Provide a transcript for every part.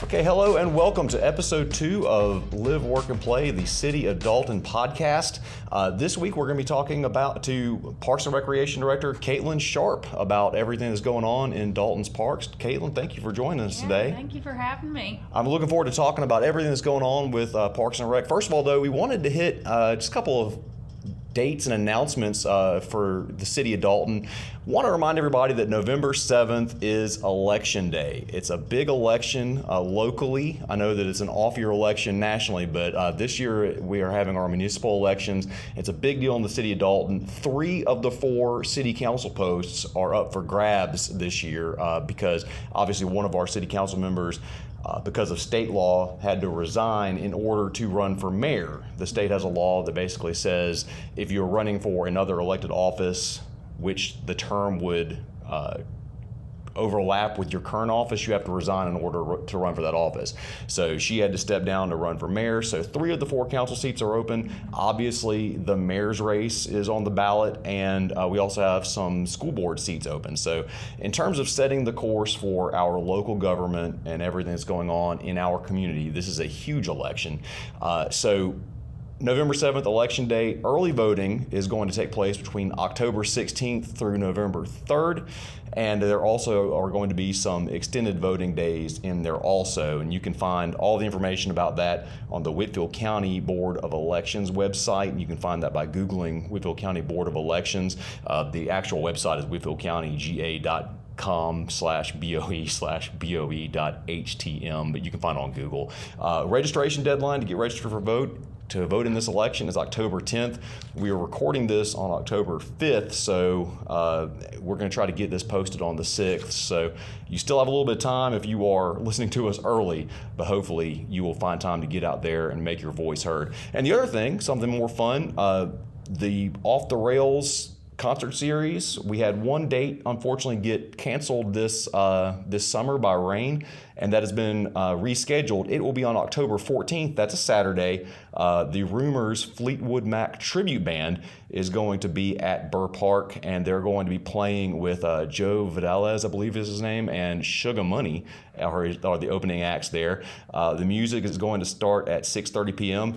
Okay, hello and welcome to episode 2 of Live, Work, and Play, the City of Dalton podcast. This week we're going to be talking to Parks and Recreation Director Caitlin Sharpe about everything that's going on in Dalton's parks. Caitlin, thank you for joining us today. Thank you for having me. I'm looking forward to talking about everything that's going on with Parks and Rec. First of all, though, we wanted to hit just a couple of dates and announcements for the City of Dalton. Want to remind everybody that November 7th is Election Day. It's a big election locally. I know that it's an off-year election nationally, but this year we are having our municipal elections. It's a big deal in the City of Dalton. 3 of the 4 city council posts are up for grabs this year because obviously one of our city council members because of state law, had to resign in order to run for mayor. The state has a law that basically says if you're running for another elected office, which the term would overlap with your current office, you have to resign in order to run for that office. So she had to step down to run for mayor. So 3 of the 4 council seats are open. Obviously, the mayor's race is on the ballot, and we also have some school board seats open. So in terms of setting the course for our local government and everything that's going on in our community, this is a huge election. So November 7th, Election Day, early voting is going to take place between October 16th through November 3rd. And there also are going to be some extended voting days in there also. And you can find all the information about that on the Whitfield County Board of Elections website. And you can find that by Googling Whitfield County Board of Elections. The actual website is whitfieldcountyga.com/BOE/BOE.htm, but you can find it on Google. Registration deadline to get registered to vote in this election is October 10th. We are recording this on October 5th, so we're going to try to get this posted on the 6th. So you still have a little bit of time if you are listening to us early, but hopefully you will find time to get out there and make your voice heard. And the other thing, something more fun, the Off the Rails concert series. We had one date unfortunately get canceled this summer by rain, and that has been rescheduled. It will be on October 14th. That's a Saturday. The Rumors Fleetwood Mac tribute band is going to be at Bur Park, and they're going to be playing with Joe Vidales, I believe is his name, and Sugar Money are the opening acts there. The music is going to start at 6:30 p.m.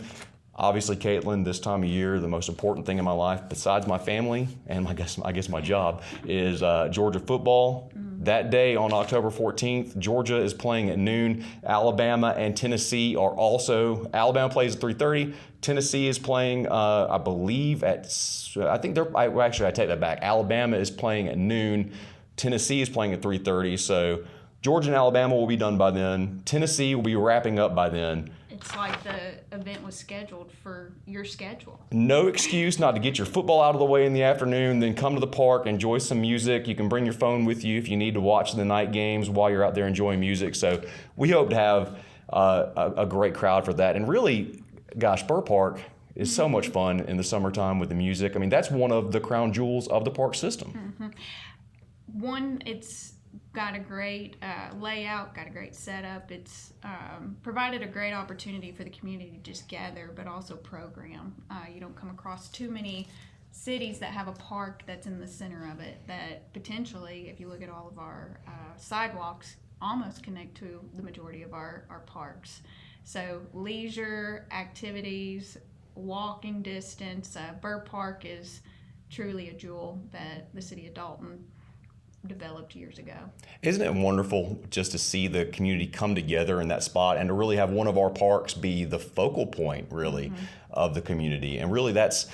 Obviously, Caitlin, this time of year, the most important thing in my life, besides my family and I guess my job, is Georgia football. That day on October 14th, Georgia is playing at noon. Alabama and Tennessee are also. Alabama plays at 3:30. Tennessee is playing, I believe, I take that back. Alabama is playing at noon. Tennessee is playing at 3:30. So Georgia and Alabama will be done by then. Tennessee will be wrapping up by then. It's like the event was scheduled for your schedule. No excuse not to get your football out of the way in the afternoon, then come to the park, enjoy some music. You can bring your phone with you if you need to watch the night games while you're out there enjoying music. So we hope to have a great crowd for that. And really, gosh, Bur Park is so much fun in the summertime with the music. I mean, that's one of the crown jewels of the park system. One, it's got a great layout, got a great setup. It's provided a great opportunity for the community to just gather, but also program. You don't come across too many cities that have a park that's in the center of it that potentially, if you look at all of our sidewalks, almost connect to the majority of our parks. So leisure activities, walking distance, Bur Park is truly a jewel that the City of Dalton developed years ago. Isn't it wonderful just to see the community come together in that spot and to really have one of our parks be the focal point, really, of the community? And really that's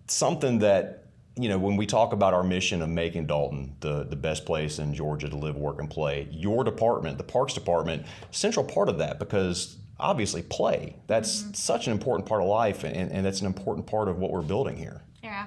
something that, you know, when we talk about our mission of making Dalton the best place in Georgia to live, work, and play, your department, the Parks Department, central part of that, because obviously play, that's such an important part of life, and that's an important part of what we're building here. Yeah.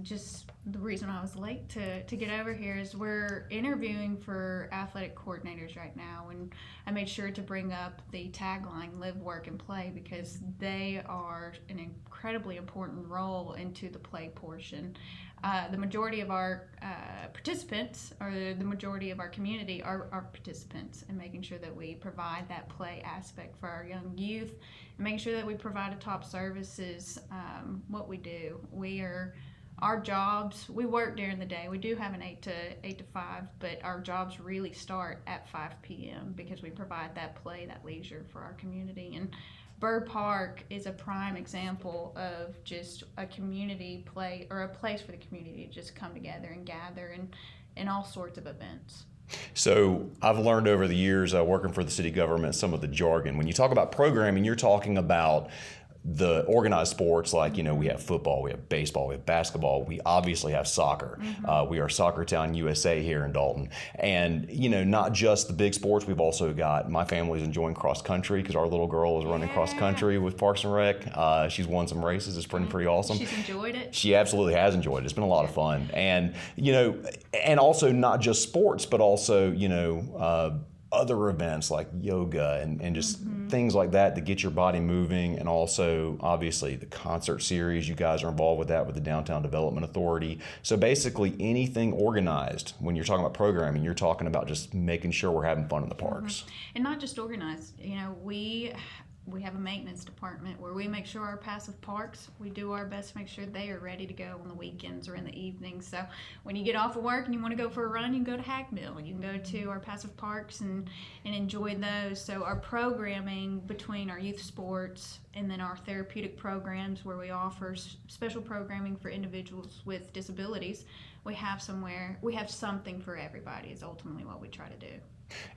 Just the reason I was late to get over here is we're interviewing for athletic coordinators right now, and I made sure to bring up the tagline "Live, Work, and Play" because they are an incredibly important role into the play portion. The majority of our participants, or the majority of our community, are participants, and making sure that we provide that play aspect for our young youth, and making sure that we provide a top service is what we do. We are our jobs, we work during the day. We do have an 8 to 5, but our jobs really start at 5 p.m. because we provide that play, that leisure for our community. And Bur Park is a prime example of just a community play, or a place for the community to just come together and gather and all sorts of events. So I've learned over the years working for the city government some of the jargon. When you talk about programming, you're talking about the organized sports, like, we have football, we have baseball, we have basketball, we obviously have soccer. We are Soccer Town USA here in Dalton. And, not just the big sports, we've also got, my family's enjoying cross country because our little girl is running cross country with Parks and Rec. She's won some races. It's pretty awesome. She's enjoyed it. She absolutely has enjoyed it. It's been a lot of fun. And, and also not just sports, but also, other events like yoga and just things like that to get your body moving. And also, obviously, the concert series, you guys are involved with that with the Downtown Development Authority. So basically, anything organized, when you're talking about programming, you're talking about just making sure we're having fun in the parks. And not just organized. We have a maintenance department where we make sure our passive parks, we do our best to make sure they are ready to go on the weekends or in the evenings. So when you get off of work and you want to go for a run, you can go to Hagmill. You can go to our passive parks and enjoy those. So our programming between our youth sports and then our therapeutic programs where we offer special programming for individuals with disabilities, we have something for everybody is ultimately what we try to do.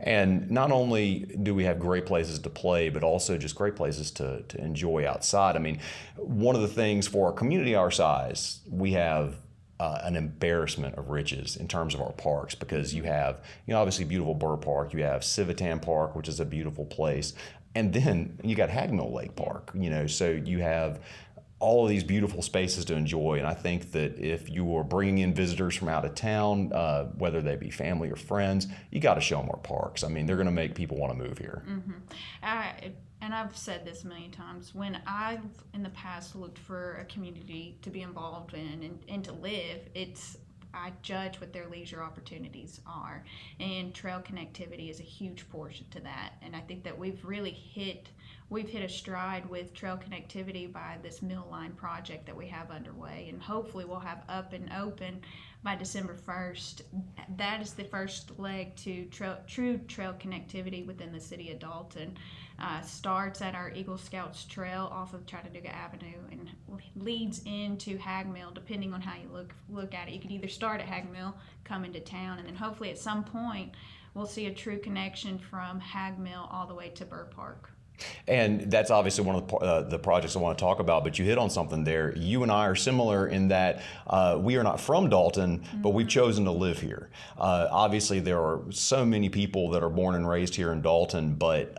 And not only do we have great places to play, but also just great places to enjoy outside. I mean, one of the things for a community our size, we have an embarrassment of riches in terms of our parks, because you have, obviously beautiful Bur Park, you have Civitan Park, which is a beautiful place, and then you got Hagmill Lake Park, so you have all of these beautiful spaces to enjoy. And I think that if you are bringing in visitors from out of town, whether they be family or friends, you got to show them our parks. I mean, they're going to make people want to move here. And I've said this a million times, when I've in the past looked for a community to be involved in and to live, I judge what their leisure opportunities are, and trail connectivity is a huge portion to that. And I think that we've hit a stride with trail connectivity by this Mill Line project that we have underway, and hopefully we'll have up and open by December 1st. That is the first leg to true trail connectivity within the city of Dalton. Starts at our Eagle Scouts Trail off of Chattanooga Avenue and leads into Hagmill, depending on how you look at it. You could either start at Hagmill, come into town, and then hopefully at some point we'll see a true connection from Hagmill all the way to Bur Park. And that's obviously one of the projects I want to talk about, but you hit on something there. You and I are similar in that we are not from Dalton, but we've chosen to live here. Obviously, there are so many people that are born and raised here in Dalton, but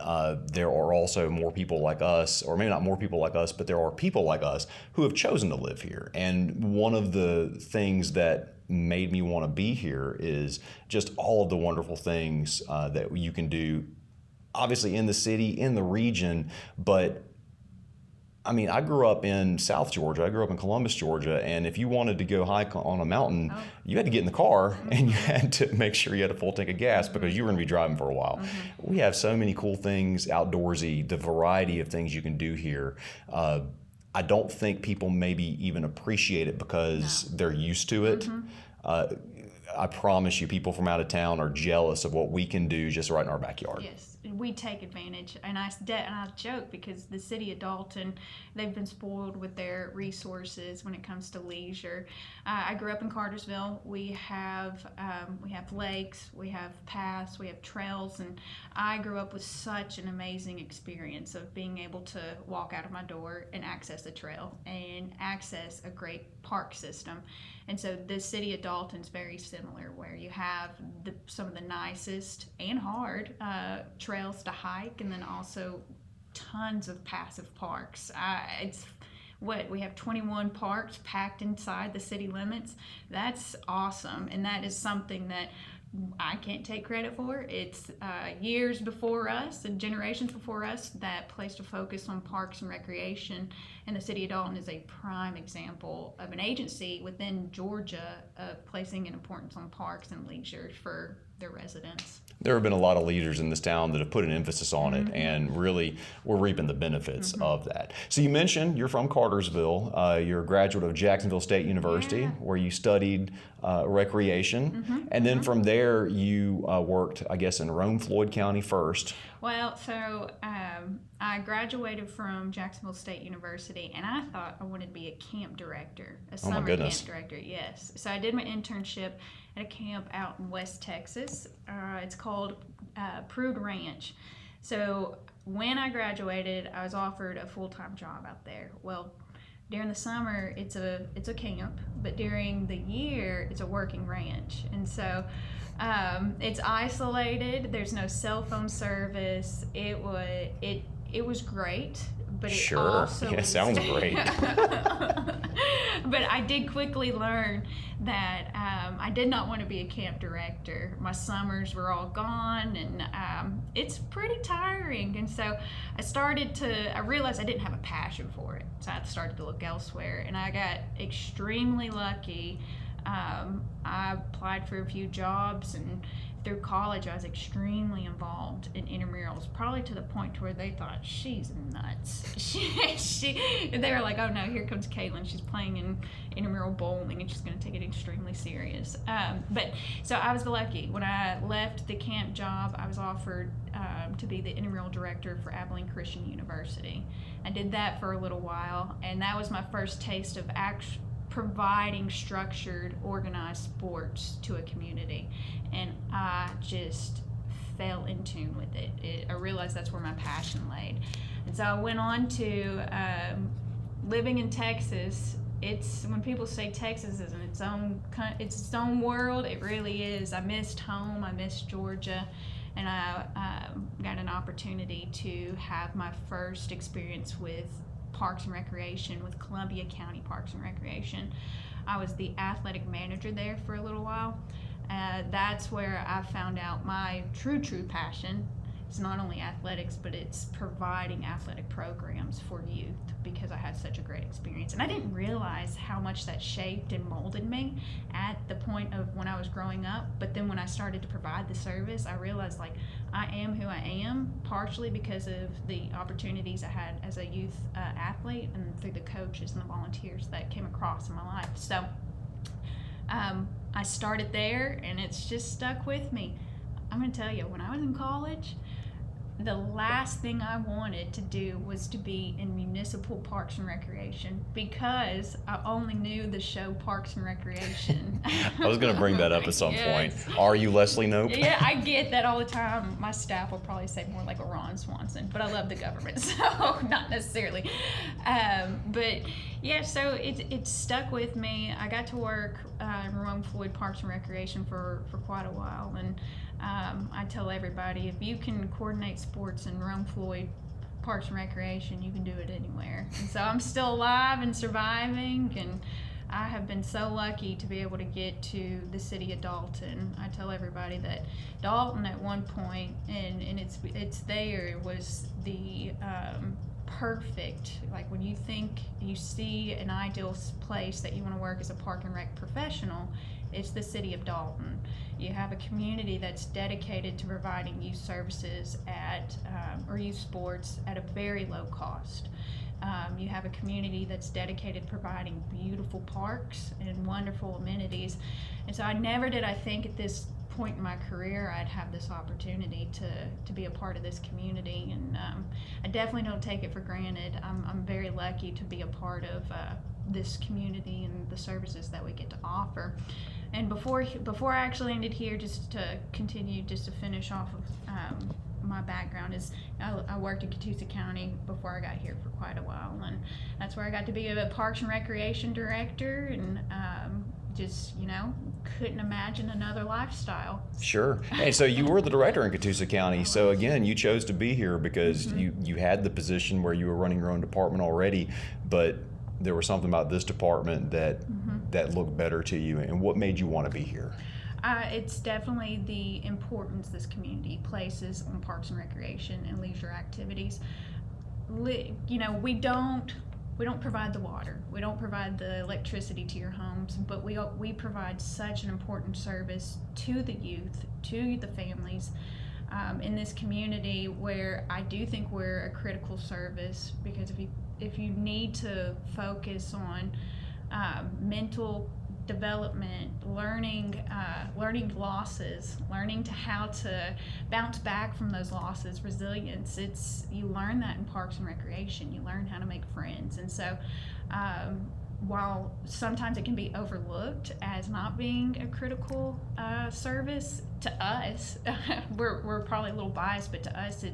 there are also more people like us, or maybe not more people like us, but there are people like us who have chosen to live here. And one of the things that made me want to be here is just all of the wonderful things that you can do, obviously in the city, in the region. But I mean, I grew up in South Georgia. I grew up in Columbus, Georgia. And if you wanted to go hike on a mountain, you had to get in the car and you had to make sure you had a full tank of gas because you were going to be driving for a while. We have so many cool things outdoorsy, the variety of things you can do here. I don't think people maybe even appreciate it because they're used to it. I promise you, people from out of town are jealous of what we can do just right in our backyard. Yes, we take advantage, and I joke because the city of Dalton, they've been spoiled with their resources when it comes to leisure. I grew up in Cartersville. We have lakes, we have paths, we have trails, and I grew up with such an amazing experience of being able to walk out of my door and access a trail and access a great park system. And so the city of Dalton's very similar, where you have some of the nicest and hard trails to hike, and then also tons of passive parks. We have 21 parks packed inside the city limits. That's awesome, and that is something that I can't take credit for. It's years before us and generations before us that placed a focus on parks and recreation, and the city of Dalton is a prime example of an agency within Georgia of placing an importance on parks and leisure for their residents. There have been a lot of leaders in this town that have put an emphasis on it, and really we're reaping the benefits of that. So you mentioned you're from Cartersville. You're a graduate of Jacksonville State University, where you studied recreation. And then from there you worked, I guess, in Rome Floyd County first. Well, so I graduated from Jacksonville State University, and I thought I wanted to be a camp director, a summer camp director, yes. So I did my internship at a camp out in West Texas. It's called Prude Ranch. So when I graduated, I was offered a full-time job out there. Well, during the summer, it's a camp, but during the year, it's a working ranch. And so it's isolated. There's no cell phone service. It was great, but it also sounds great. But I did quickly learn that I did not want to be a camp director. My summers were all gone, and it's pretty tiring. And so I realized I didn't have a passion for it. So I started to look elsewhere, and I got extremely lucky. I applied for a few jobs, and through college I was extremely involved in intramurals, probably to the point to where they thought, she's nuts. They were like, oh no, here comes Caitlin, she's playing in intramural bowling and she's going to take it extremely serious. But so I was lucky. When I left the camp job, I was offered to be the intramural director for Abilene Christian University. I did that for a little while, and that was my first taste of providing structured, organized sports to a community, and I just fell in tune with it. I realized that's where my passion laid, and so I went on to living in Texas. It's when people say Texas is its own world. It really is. I missed home. I missed Georgia, and I got an opportunity to have my first experience with Parks and Recreation with Columbia County Parks and Recreation. I was the athletic manager there for a little while. That's where I found out my true passion. It's not only athletics, but it's providing athletic programs for youth, because I had such a great experience. And I didn't realize how much that shaped and molded me at the point of when I was growing up. But then when I started to provide the service, I realized I am who I am, partially because of the opportunities I had as a youth athlete, and through the coaches and the volunteers that came across in my life. So I started there, and it's just stuck with me. I'm going to tell you, when I was in college, the last thing I wanted to do was to be in municipal Parks and Recreation, because I only knew the show Parks and Recreation. I was going to bring that up at some point. Are you Leslie Knope? Yeah, I get that all the time. My staff will probably say more like a Ron Swanson, but I love the government, so not necessarily. But yeah, so it stuck with me. I got to work in Rome Floyd Parks and Recreation for quite a while, and I tell everybody, if you can coordinate sports in Rome Floyd Parks and Recreation, you can do it anywhere. And so I'm still alive and surviving, and I have been so lucky to be able to get to the City of Dalton. I tell everybody that Dalton at one point, and it's there, was the perfect, like when you think you see an ideal place that you want to work as a park and rec professional, it's the City of Dalton. You have a community that's dedicated to providing youth services or youth sports at a very low cost. You have a community that's dedicated to providing beautiful parks and wonderful amenities. And so I think at this point in my career I'd have this opportunity to be a part of this community, and I definitely don't take it for granted. I'm very lucky to be a part of this community and the services that we get to offer. And before I actually ended here, just to finish off of my background, is I worked in Catoosa County before I got here for quite a while, and that's where I got to be a Parks and Recreation director, and couldn't imagine another lifestyle. Sure. And so you were the director in Catoosa County. So again, you chose to be here because you had the position where you were running your own department already, but there was something about this department that looked better to you. And what made you want to be here? It's definitely the importance this community places on parks and recreation and leisure activities. We don't we don't provide the water, we don't provide the electricity to your homes, but we provide such an important service to the youth, to the families, in this community, where I do think we're a critical service, because if you need to focus on mental development, learning losses, learning how to bounce back from those losses, resilience, you learn that in Parks and Recreation. You learn how to make friends. And so while sometimes it can be overlooked as not being a critical service to us, we're probably a little biased, but to us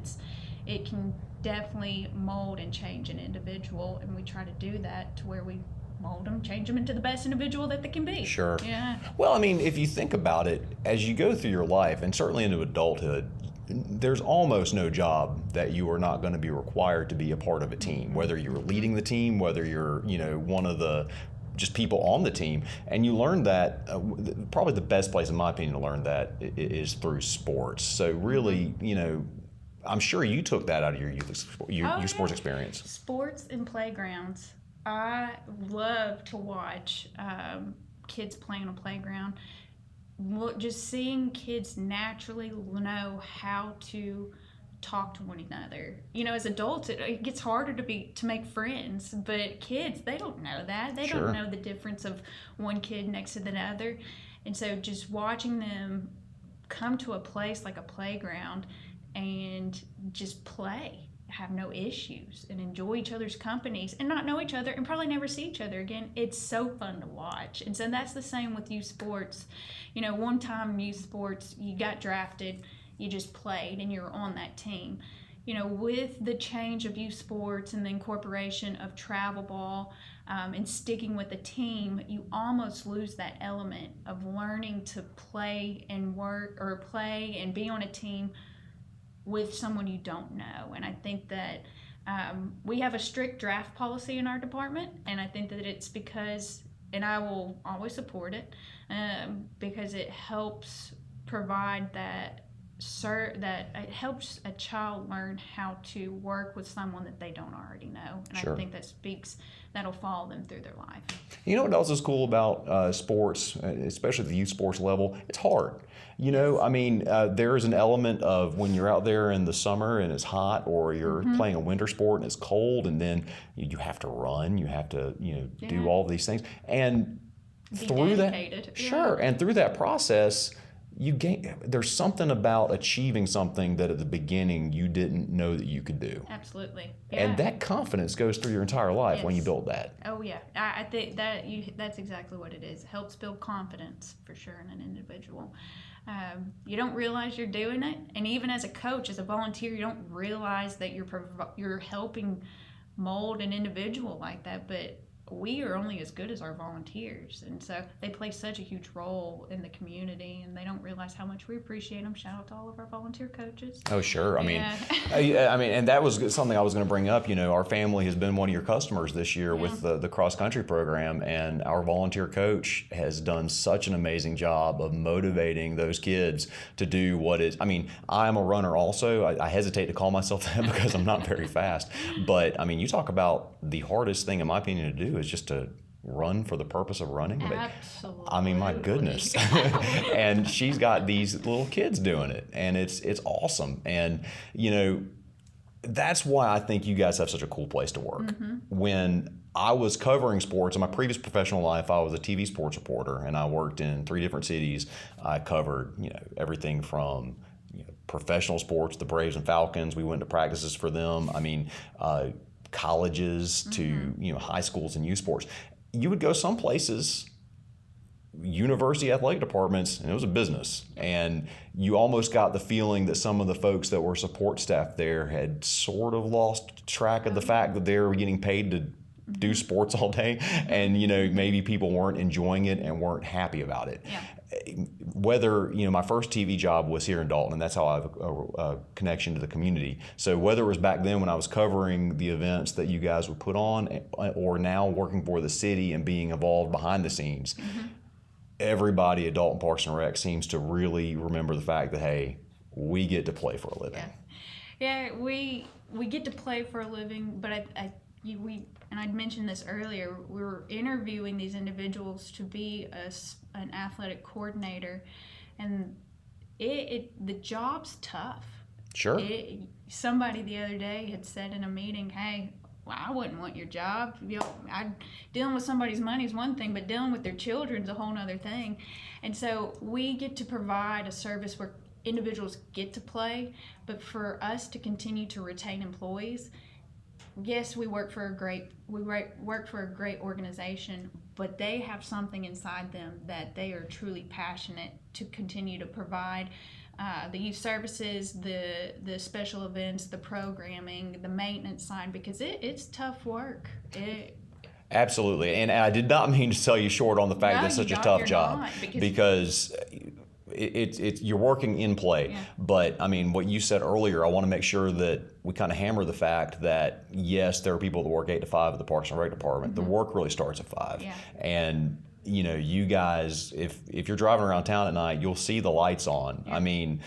it can definitely mold and change an individual, and we try to do that to where we mold them, change them into the best individual that they can be. Sure. Yeah. Well, I mean, if you think about it, as you go through your life, and certainly into adulthood, there's almost no job that you are not going to be required to be a part of a team, whether you're leading the team, whether you're, one of the just people on the team. And you learn that, probably the best place, in my opinion, to learn that is through sports. So really, I'm sure you took that out of your youth sports experience. Sports and playgrounds. I love to watch kids playing on a playground. Just seeing kids naturally know how to talk to one another. As adults, it gets harder to make friends, but kids, they don't know that. They Sure. don't know the difference of one kid next to the other. And so just watching them come to a place like a playground and just play, have no issues, and enjoy each other's companies, and not know each other, and probably never see each other again. It's so fun to watch. And so that's the same with youth sports. One time in youth sports, you got drafted, you just played, and you were on that team. With the change of youth sports and the incorporation of travel ball, and sticking with a team, you almost lose that element of learning to play and work, or play and be on a team with someone you don't know. And I think that we have a strict draft policy in our department, and I think that it's because, and I will always support it, because it helps provide that it helps a child learn how to work with someone that they don't already know. And Sure. I think that'll follow them through their life. You know what else is cool about sports, especially at the youth sports level? It's hard. There is an element of when you're out there in the summer and it's hot, or you're playing a winter sport and it's cold, and then you have to run, you have to, do all of these things. And Be through dedicated. that, sure, and through that process, there's something about achieving something that at the beginning you didn't know that you could do. Absolutely. Yeah. And that confidence goes through your entire life when you build that. Oh yeah, I think that's exactly what it is. It helps build confidence for sure in an individual. You don't realize you're doing it, and even as a coach, as a volunteer, you don't realize that you're helping mold an individual like that. But we are only as good as our volunteers, and so they play such a huge role in the community, and they don't realize how much we appreciate them. Shout out to all of our volunteer coaches. Oh, sure. Yeah. And that was something I was going to bring up. Our family has been one of your customers this year with the cross country program, and our volunteer coach has done such an amazing job of motivating those kids to do what is. I'm a runner also. I hesitate to call myself that because I'm not very fast. But you talk about the hardest thing, in my opinion, to do is just to run for the purpose of running. Absolutely. My goodness. And she's got these little kids doing it, and it's awesome. And that's why I think you guys have such a cool place to work. When I was covering sports in my previous professional life, I was a TV sports reporter, and I worked in 3 different cities. I covered everything from professional sports, the Braves and Falcons. We went to practices for them. Colleges to high schools and youth sports. You would go some places, university athletic departments, and it was a business. And you almost got the feeling that some of the folks that were support staff there had sort of lost track of the fact that they were getting paid to do sports all day, and maybe people weren't enjoying it and weren't happy about it. Yeah. Whether my first TV job was here in Dalton, and that's how I have a connection to the community. So whether it was back then when I was covering the events that you guys would put on, or now working for the city and being involved behind the scenes, everybody at Dalton Parks and Rec seems to really remember the fact that, hey, we get to play for a living. Yeah, we get to play for a living, but and I'd mentioned this earlier, we were interviewing these individuals to be an athletic coordinator, and the job's tough. Sure. Somebody the other day had said in a meeting, hey, well, I wouldn't want your job. Dealing with somebody's money is one thing, but dealing with their children is a whole other thing. And so we get to provide a service where individuals get to play, but for us to continue to retain employees, yes, we work for a great organization, but they have something inside them that they are truly passionate to continue to provide. The youth services, the special events, the programming, the maintenance side, because it's tough work. Absolutely, and I did not mean to sell you short on the fact that it's such a tough job, because it's you're working in play. Yeah. But I mean, what you said earlier, I want to make sure that we kind of hammer the fact that yes, there are people that work 8 to 5 at the Parks and Rec department. Mm-hmm. The work really starts at 5, Yeah. and you know, you guys, if you're driving around town at night, you'll see the lights on. Yeah. I mean,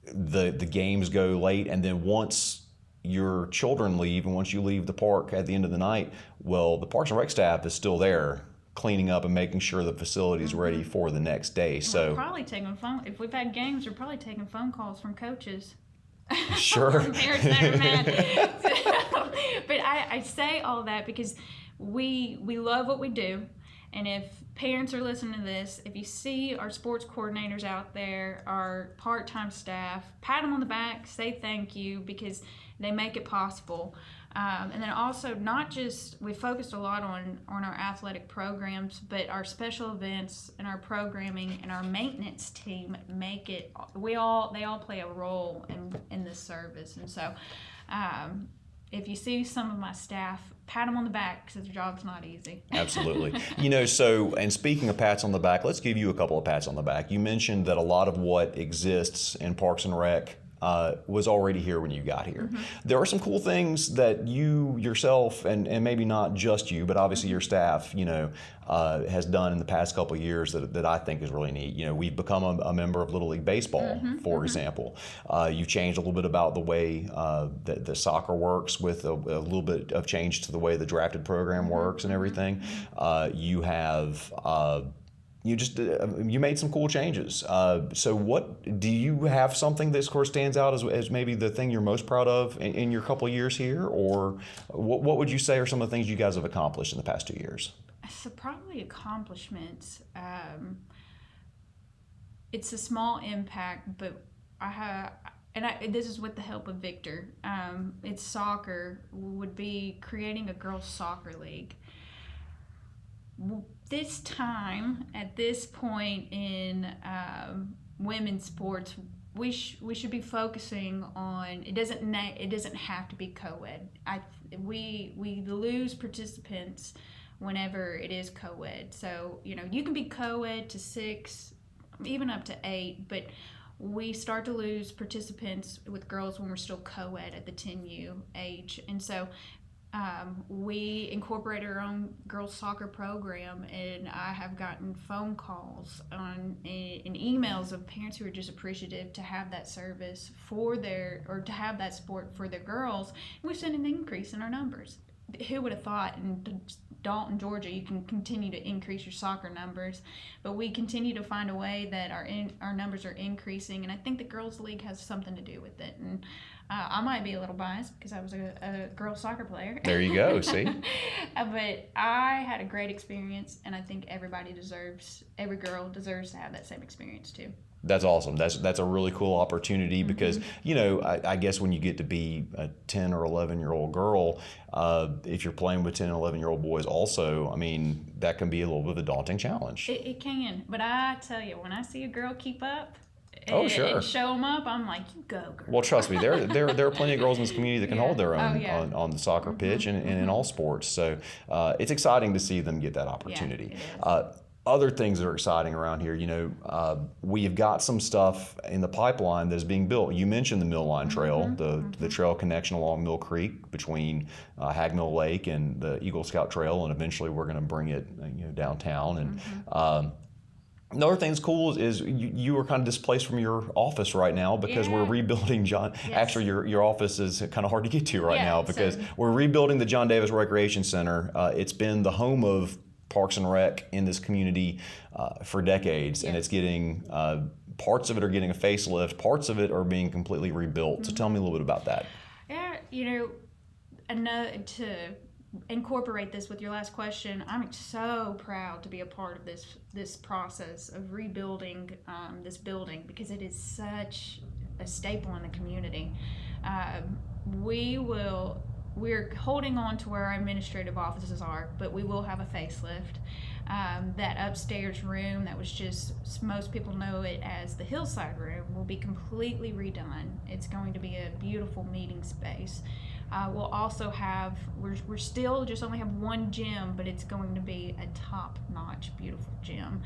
the games go late, and then once your children leave and once you leave the park at the end of the night, well, the Parks and Rec staff is still there cleaning up and making sure the facility is ready for the next day. So we're probably taking if we've had games, we're probably taking phone calls from coaches. Sure. From parents that are mad. But I say all that because we love what we do. And if parents are listening to this, if you see our sports coordinators out there, our part-time staff, pat them on the back, say thank you, because they make it possible. And then also, not just, we focused a lot on our athletic programs, but our special events and our programming and our maintenance team make it, they all play a role in this service. And so if you see some of my staff, pat them on the back, because the job's not easy. Absolutely. You know, so, and speaking of pats on the back, let's give you a couple of pats on the back. You mentioned that a lot of what exists in Parks and Rec was already here when you got here. Mm-hmm. There are some cool things that you yourself, and maybe not just you, but obviously your staff, you know, has done in the past couple of years that I think is really neat. You know, we've become a member of Little League Baseball, for example. You've changed a little bit about the way that the soccer works, with a little bit of change to the way the drafted program works and everything. You have you made some cool changes. So what do you have something that, of course, stands out as maybe the thing you're most proud of in your couple of years here, or what would you say are some of the things you guys have accomplished in the past 2 years? So probably accomplishments. It's a small impact, but this is with the help of Victor. It's soccer, would be creating a girls' soccer league. This time, at this point in women's sports, we should be focusing on, it doesn't have to be co-ed. We lose participants whenever it is co-ed. So, you know, you can be co-ed to 6, even up to 8, but we start to lose participants with girls when we're still co-ed at the 10U age. And so we incorporate our own girls soccer program, and I have gotten phone calls and emails of parents who are just appreciative to have that service to have that sport for their girls. And we've seen an increase in our numbers. Who would have thought in Dalton, Georgia, you can continue to increase your soccer numbers, but we continue to find a way that our numbers are increasing, and I think the girls' league has something to do with it. And I might be a little biased because I was a girls' soccer player. There you go. See, but I had a great experience, and I think every girl deserves to have that same experience too. That's awesome. That's a really cool opportunity, because, you know, I guess when you get to be a 10 or 11-year-old girl, if you're playing with 10 and 11-year-old boys also, I mean, that can be a little bit of a daunting challenge. It can. But I tell you, when I see a girl keep up and show them up, I'm like, you go, girl. Well, trust me, there are plenty of girls in this community that can hold their own on the soccer pitch and in all sports. So it's exciting to see them get that opportunity. Yeah, other things that are exciting around here, you know, we have got some stuff in the pipeline that is being built. You mentioned the Mill Line Trail, the trail connection along Mill Creek between Hag Mill Lake and the Eagle Scout Trail, and eventually we're going to bring it, you know, downtown. And Another thing that's cool is you are kind of displaced from your office right now because we're Yeah. rebuilding John. Yes. Actually, your office is kind of hard to get to right Yeah, now because so- we're rebuilding the John Davis Recreation Center. It's been the home of Parks and Rec in this community for decades, and Yes. it's getting parts of it are getting a facelift, parts of it are being completely rebuilt. So tell me a little bit about that. Yeah, to incorporate this with your last question, I'm so proud to be a part of this process of rebuilding this building because it is such a staple in the community. We're holding on to where our administrative offices are, but we will have a facelift. That upstairs room that was just, most people know it as the hillside room, will be completely redone. It's going to be a beautiful meeting space. We'll also have, we're still just only have one gym, but it's going to be a top-notch, beautiful gym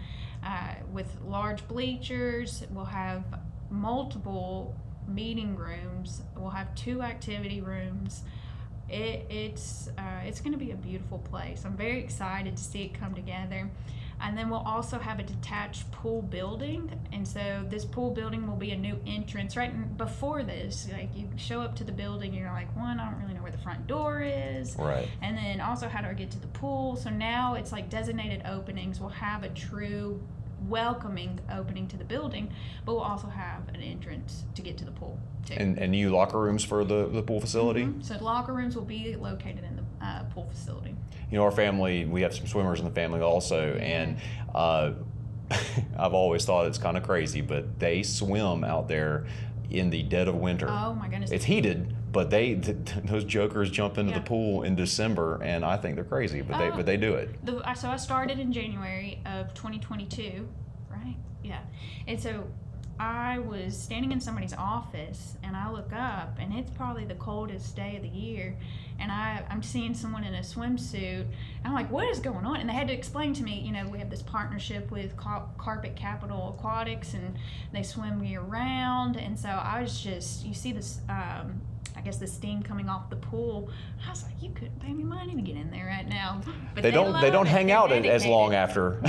with large bleachers. We'll have multiple meeting rooms. We'll have 2 activity rooms. It's going to be a beautiful place. I'm very excited to see it come together. And then we'll also have a detached pool building, and so this pool building will be a new entrance. Right before this, like, you show up to the building, you're like, one, I don't really know where the front door is, Right. and then also how do I get to the pool. So now it's like designated openings. We'll have a true welcoming opening to the building, but we'll also have an entrance to get to the pool too. And new locker rooms for the pool facility. So locker rooms will be located in the pool facility. You know, our family, we have some swimmers in the family also, and I've always thought it's kind of crazy, but they swim out there in the dead of winter. Oh my goodness. It's heated, but those jokers jump into the pool in December, and I think they're crazy, but they do it. So I started in January of 2022, right? Yeah. And so I was standing in somebody's office, and I look up, and it's probably the coldest day of the year, and I'm seeing someone in a swimsuit, and I'm like, what is going on? And they had to explain to me, we have this partnership with Carpet Capital Aquatics, and they swim year round, and so I was just, you see this, I guess the steam coming off the pool. I was like, you couldn't pay me money to get in there right now. But they don't hang out as long after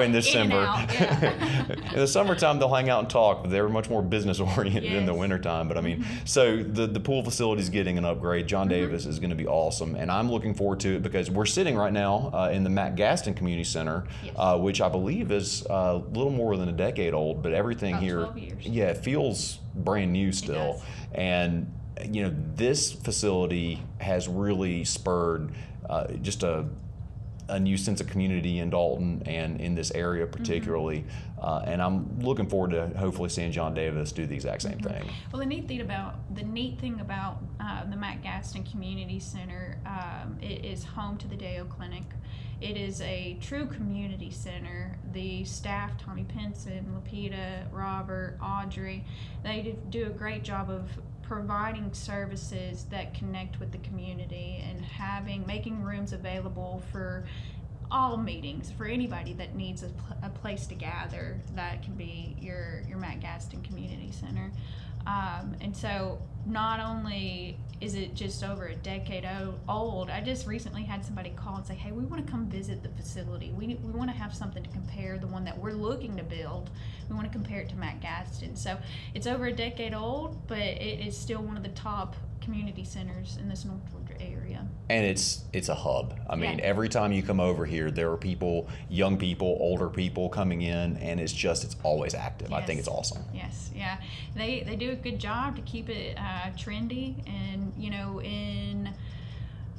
in December. Yeah. In the summertime they'll hang out and talk, but they're much more business oriented in the wintertime. But I mean, so the pool facility is getting an upgrade. John Davis is going to be awesome, and I'm looking forward to it because we're sitting right now in the Matt Gaston Community Center, which I believe is a little more than a decade old, but everything About here, 12 years. yeah, it feels brand new still. And this facility has really spurred just a new sense of community in Dalton and in this area particularly. And I'm looking forward to hopefully seeing John Davis do the exact same thing. Well, the neat thing about the Matt Gaston Community Center, it is home to the Deo Clinic. It is a true community center. The staff, Tommy Pinson, Lapita, Robert, Audrey, they do a great job of providing services that connect with the community and making rooms available for all meetings, for anybody that needs a place to gather. That can be your Matt Gaston Community Center. And so not only is it just over a decade old, I just recently had somebody call and say, hey, we want to come visit the facility. We want to have something to compare the one that we're looking to build. We want to compare it to Matt Gaston. So it's over a decade old, but it is still one of the top community centers in this North Georgia area. And it's a hub. I mean, every time you come over here, there are people, young people, older people coming in, and it's always active. Yes. I think it's awesome. Yes, yeah. They do a good job to keep it trendy, and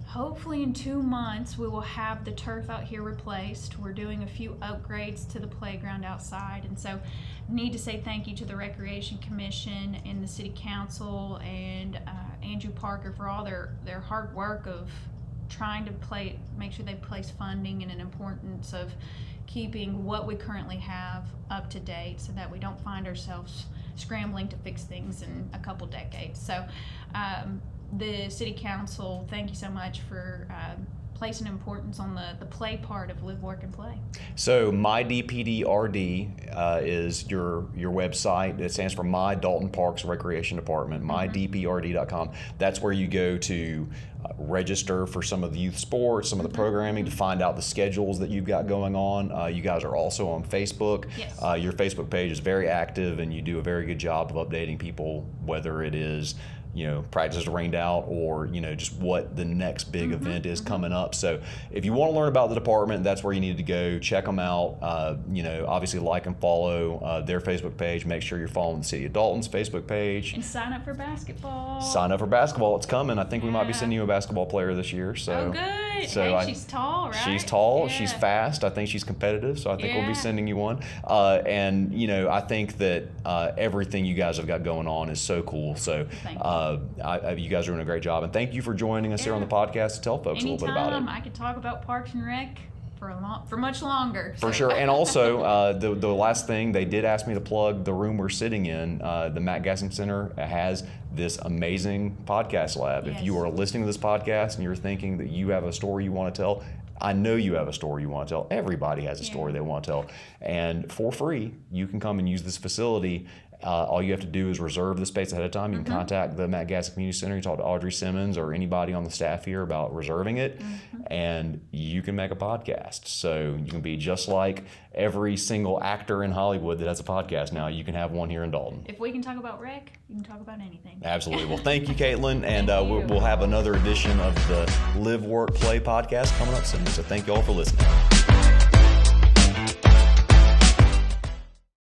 hopefully in 2 months we will have the turf out here replaced. We're doing a few upgrades to the playground outside, and so need to say thank you to the Recreation Commission and the City Council and Andrew Parker for all their hard work of trying to make sure they place funding and an importance of keeping what we currently have up to date so that we don't find ourselves scrambling to fix things in a couple decades. So the City Council, thank you so much for place an importance on the play part of live, work, and play. So MyDPDRD is your website. It stands for My Dalton Parks Recreation Department, mydprd.com. That's where you go to register for some of the youth sports, some of the programming, to find out the schedules that you've got going on. You guys are also on Facebook. Yes. Your Facebook page is very active, and you do a very good job of updating people, whether it is practices rained out or, just what the next big event is coming up. So if you want to learn about the department, that's where you need to go. Check them out. Obviously like and follow their Facebook page. Make sure you're following the City of Dalton's Facebook page. And sign up for basketball. Sign up for basketball. It's coming. I think we might be sending you a basketball player this year. So, oh, good. So she's tall, right? She's tall. Yeah. She's fast. I think she's competitive. So I think we'll be sending you one. And I think that everything you guys have got going on is so cool. So Thank you. you guys are doing a great job, and thank you for joining us here on the podcast to tell folks a little bit about it. I could talk about Parks and Rec for much longer. For sure. And also, the last thing, they did ask me to plug the room we're sitting in. The Matt Gassing Center has this amazing podcast lab. Yes. If you are listening to this podcast and you're thinking that you have a story you want to tell, I know you have a story you want to tell. Everybody has a story they want to tell. And for free, you can come and use this facility. All you have to do is reserve the space ahead of time. You can contact the Matt Gassing Community Center. You talk to Audrey Simmons or anybody on the staff here about reserving it, and you can make a podcast. So you can be just like every single actor in Hollywood that has a podcast now. You can have one here in Dalton. If we can talk about rec, you can talk about anything. Absolutely. Well, thank you, Caitlin. And Thank you. we'll have another edition of the Live, Work, Play podcast coming up soon. So thank you all for listening.